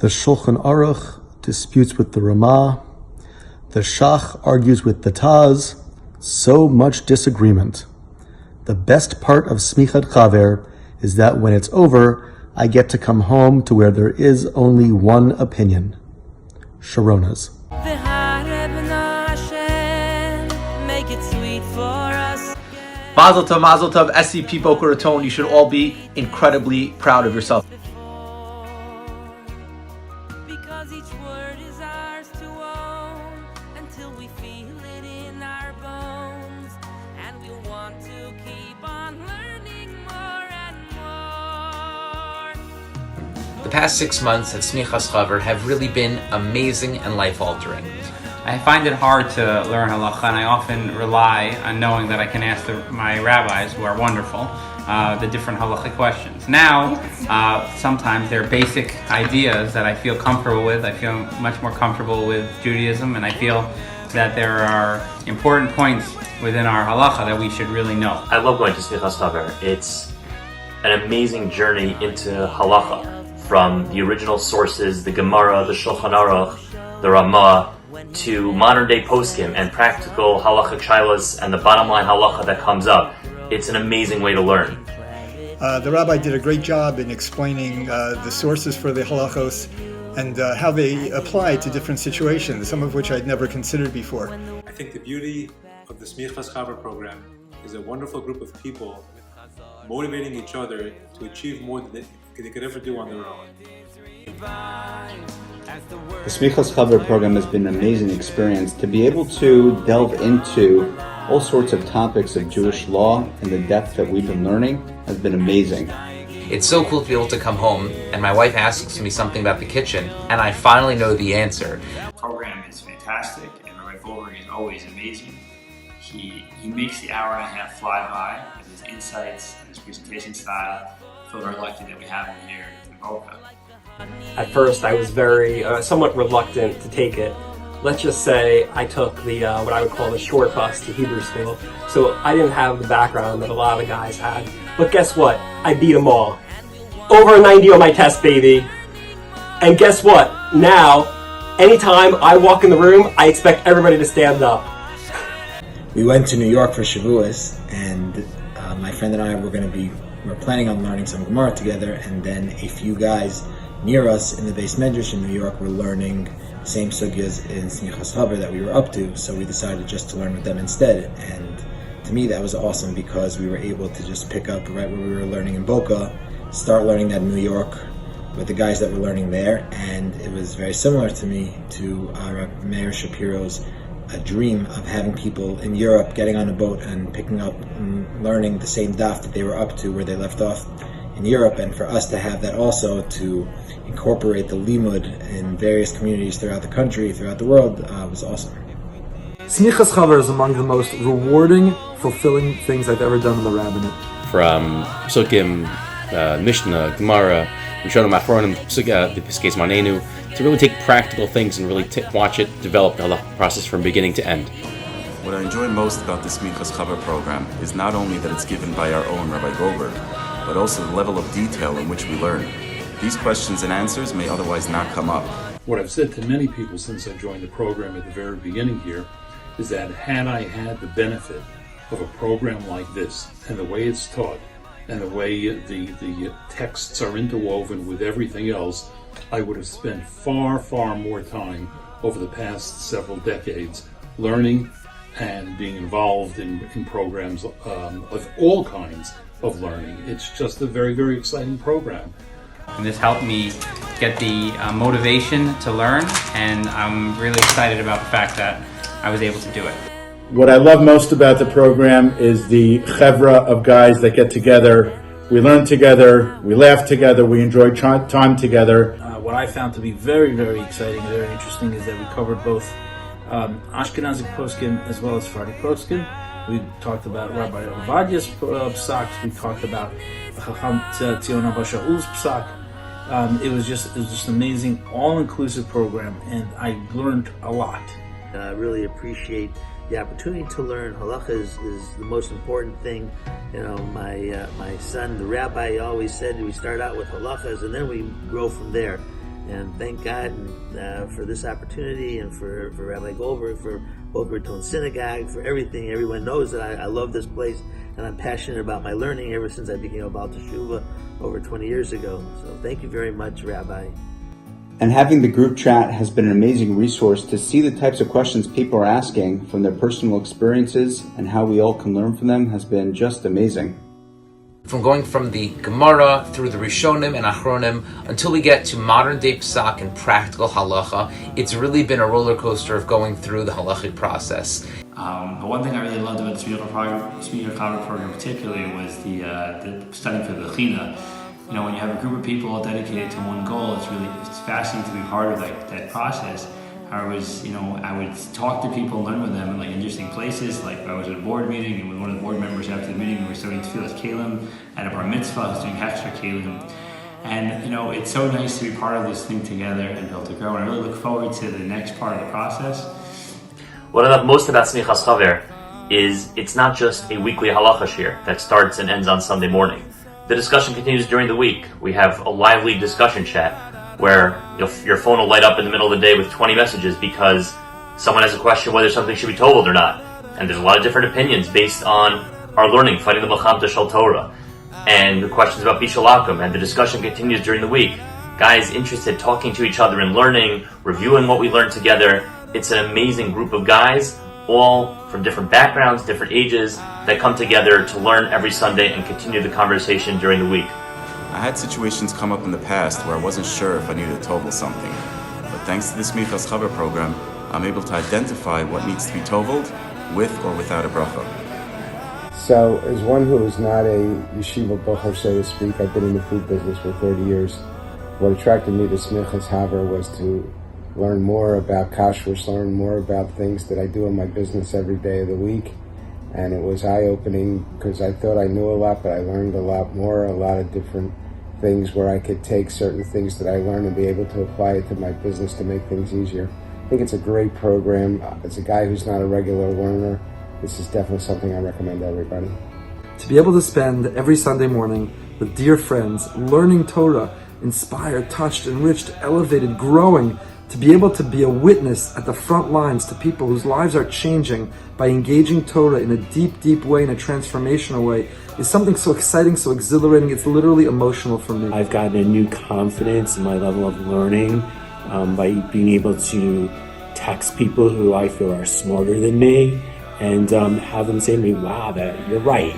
The Shulchan Aruch disputes with the Ramah. The Shach argues with the Taz. So much disagreement. The best part of Semichat Chaver is that when it's over, I get to come home to where there is only one opinion. Sharonas. Mazel Tov, SCP Boca Raton. You should all be incredibly proud of yourself. Because each word is ours to own until we feel it in our bones, and we want to keep on learning more and more. The past 6 months at Semichas Chaver have really been amazing and life-altering. I find it hard to learn halacha, and I often rely on knowing that I can ask my rabbis, who are wonderful, the different halacha questions. Now, sometimes there are basic ideas that I feel comfortable with. I feel much more comfortable with Judaism, and I feel that there are important points within our halacha that we should really know. I love going to Semichas Chaver. It's an amazing journey into halacha, from the original sources, the Gemara, the Shulchan Aruch, the Ramah, to modern day poskim and practical halachic shilas and the bottom line halacha that comes up. It's an amazing way to learn. The rabbi did a great job in explaining the sources for the halachos and how they apply to different situations, some of which I'd never considered before. I think the beauty of the Semichas Chaver program is a wonderful group of people motivating each other to achieve more than they could ever do on their own. The Semichas Chaver program has been an amazing experience to be able to delve into all sorts of topics of Jewish law and the depth that we've been learning has been amazing. It's so cool to be able to come home and my wife asks me something about the kitchen and I finally know the answer. The program is fantastic and Rabbi Goldberg is always amazing. He makes the hour and a half fly by with his insights and his presentation style. I feel very lucky that we have him here in Boca. At first I was very, somewhat reluctant to take it. Let's just say I took the, what I would call the short bus to Hebrew school. So I didn't have the background that a lot of the guys had. But guess what? I beat them all. Over a 90 on my test, baby. And guess what? Now, anytime I walk in the room, I expect everybody to stand up. We went to New York for Shavuos, and my friend and I we're planning on learning some Gemara together, and then a few guys near us in the Beis Medrash in New York were learning same sugyas in Semichas Chaver that we were up to, so we decided just to learn with them instead. And to me that was awesome because we were able to just pick up right where we were learning in Boca, start learning that in New York with the guys that were learning there, and it was very similar to me to Rabbi Meir Shapiro's dream of having people in Europe getting on a boat and picking up and learning the same daf that they were up to where they left off in Europe, and for us to have that also to incorporate the limud in various communities throughout the country, throughout the world, was awesome. Semichas Chaver is among the most rewarding, fulfilling things I've ever done in the rabbinate. From Psukim, Mishnah, Gemara, Rishonim Achronim, the Piskei Manenu, to really take practical things and really watch it develop the halacha process from beginning to end. What I enjoy most about the Semichas Chaver program is not only that it's given by our own Rabbi Goldberg, but also the level of detail in which we learn. These questions and answers may otherwise not come up. What I've said to many people since I joined the program at the very beginning here is that had I had the benefit of a program like this, and the way it's taught, and the way the texts are interwoven with everything else, I would have spent far, far more time over the past several decades learning and being involved in programs of all kinds of learning. It's just a very, very exciting program. And this helped me get the motivation to learn, and I'm really excited about the fact that I was able to do it. What I love most about the program is the chevra of guys that get together. We learn together, we laugh together, we enjoy time together. What I found to be very, very exciting and very interesting is that we covered both Ashkenazic poskim as well as Sephardic poskim. We talked about Rabbi Ovadia's psaks. We talked about Chacham Tzion Abba Shaul's psak. It was just an amazing, all-inclusive program, and I learned a lot. I really appreciate the opportunity to learn. Halacha is the most important thing. You know, my son, the rabbi, always said we start out with halachas and then we grow from there. And thank God for this opportunity, and for Rabbi Goldberg, for Boca Raton Synagogue, for everything. Everyone knows that I love this place, and I'm passionate about my learning ever since I became a Baal Teshuvah over 20 years ago. So thank you very much, Rabbi. And having the group chat has been an amazing resource to see the types of questions people are asking from their personal experiences, and how we all can learn from them has been just amazing. From going from the Gemara through the Rishonim and Achronim until we get to modern day Psak and practical halacha, it's really been a roller coaster of going through the halachic process. But one thing I really loved about the Semichas Chaver Program particularly was the studying for the China. You know, when you have a group of people dedicated to one goal, it's fascinating to be part of that process. I would talk to people and learn with them in interesting places. Like I was at a board meeting, and with one of the board members after the meeting, we were starting to feel as Kalim at a bar mitzvah, I was doing Hechsher Kalim. And it's so nice to be part of this thing together and be able to grow. And I really look forward to the next part of the process. What I love most about Semichas Chaver is it's not just a weekly halacha shiur that starts and ends on Sunday morning. The discussion continues during the week. We have a lively discussion chat where your phone will light up in the middle of the day with 20 messages because someone has a question whether something should be told or not. And there's a lot of different opinions based on our learning, fighting the Milchamta Shel Torah, and the questions about Bishalakim, and the discussion continues during the week. Guys interested, talking to each other and learning, reviewing what we learned together. It's an amazing group of guys, all from different backgrounds, different ages, that come together to learn every Sunday and continue the conversation during the week. I had situations come up in the past where I wasn't sure if I needed to tovel something. But thanks to the Semichas Chaver program, I'm able to identify what needs to be toveled with or without a bracha. So, as one who is not a yeshiva bocher, so to speak, I've been in the food business for 30 years. What attracted me to Semichas Chaver was to learn more about kashrus, learn more about things that I do in my business every day of the week. And it was eye-opening because I thought I knew a lot, but I learned a lot more, a lot of different things where I could take certain things that I learned and be able to apply it to my business to make things easier. I think it's a great program. As a guy who's not a regular learner, this is definitely something I recommend to everybody. To be able to spend every Sunday morning with dear friends, learning Torah, inspired, touched, enriched, elevated, growing, to be able to be a witness at the front lines to people whose lives are changing by engaging Torah in a deep, deep way, in a transformational way, is something so exciting, so exhilarating. It's literally emotional for me. I've gotten a new confidence in my level of learning by being able to text people who I feel are smarter than me and have them say to me, wow, that you're right.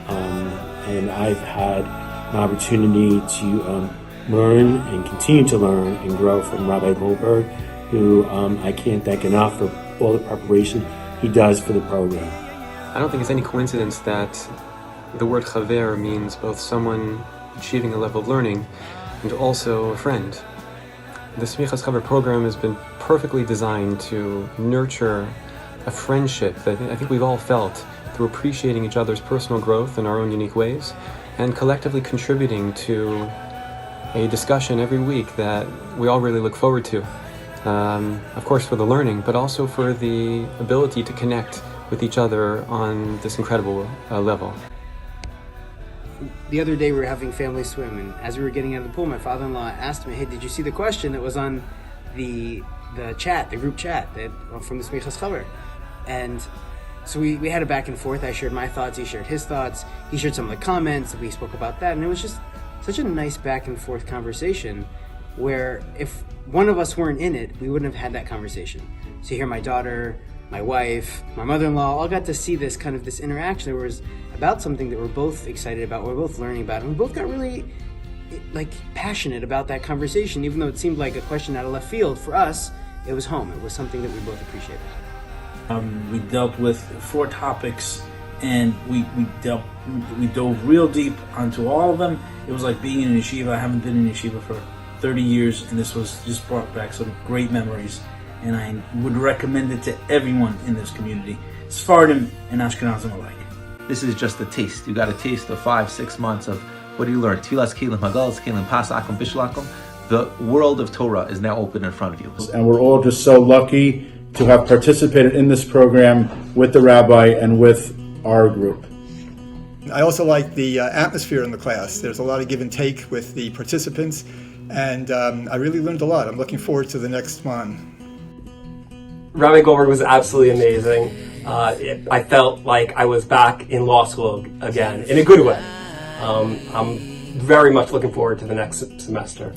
And I've had an opportunity to learn and continue to learn and grow from Rabbi Goldberg, who I can't thank enough for all the preparation he does for the program. I don't think it's any coincidence that the word chaver means both someone achieving a level of learning and also a friend. The Semichas Chaver program has been perfectly designed to nurture a friendship that I think we've all felt through appreciating each other's personal growth in our own unique ways and collectively contributing to a discussion every week that we all really look forward to. Of course for the learning, but also for the ability to connect with each other on this incredible level. The other day we were having family swim, and as we were getting out of the pool, my father-in-law asked me, hey, did you see the question that was on the chat, the group chat from the Semichas Chaver? And so we had a back and forth. I shared my thoughts, he shared his thoughts, he shared some of the comments, we spoke about that, and it was just such a nice back and forth conversation where if one of us weren't in it, we wouldn't have had that conversation. So here my daughter, my wife, my mother-in-law all got to see this kind of this interaction that was about something that we're both excited about, we're both learning about, and we both got really passionate about that conversation, even though it seemed like a question out of left field. For us, it was home. It was something that we both appreciated. We dealt with 4 topics, and we dove real deep onto all of them. It was like being in a yeshiva. I haven't been in a yeshiva for 30 years, and this was just brought back some great memories, and I would recommend it to everyone in this community, Sephardim and Ashkenazim alike. This is just a taste. You got a taste of 5-6 months of what do you learn? Tfilas, Kelim, Hagalas, Kelim, Pasakum, Bishalakum. The world of Torah is now open in front of you. And we're all just so lucky to have participated in this program with the rabbi and with our group. I also like the atmosphere in the class. There's a lot of give and take with the participants, And I really learned a lot. I'm looking forward to the next one. Rabbi Goldberg was absolutely amazing. I felt like I was back in law school again, in a good way. I'm very much looking forward to the next semester.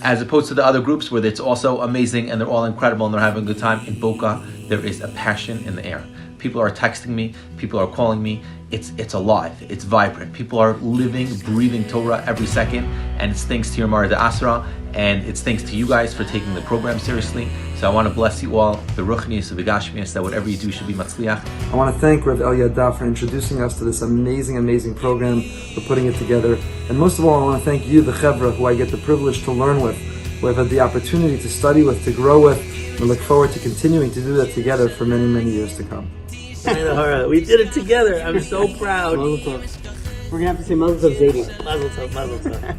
As opposed to the other groups where it's also amazing and they're all incredible and they're having a good time, in Boca, there is a passion in the air. People are texting me, people are calling me. It's alive, it's vibrant. People are living, breathing Torah every second, and it's thanks to your Mara de Asra, and it's thanks to you guys for taking the program seriously. So I want to bless you all, the Ruchnius, the Gashmius, that whatever you do should be Matzliach. I want to thank Rav Elyada for introducing us to this amazing program, for putting it together. And most of all, I want to thank you, the Chevra, who I get the privilege to learn with, who I've had the opportunity to study with, to grow with, and I look forward to continuing to do that together for many years to come. We did it together. I'm so proud. Mazel tov. We're gonna have to say Mazel tov, Zadie. Mazel tov, Mazel tov.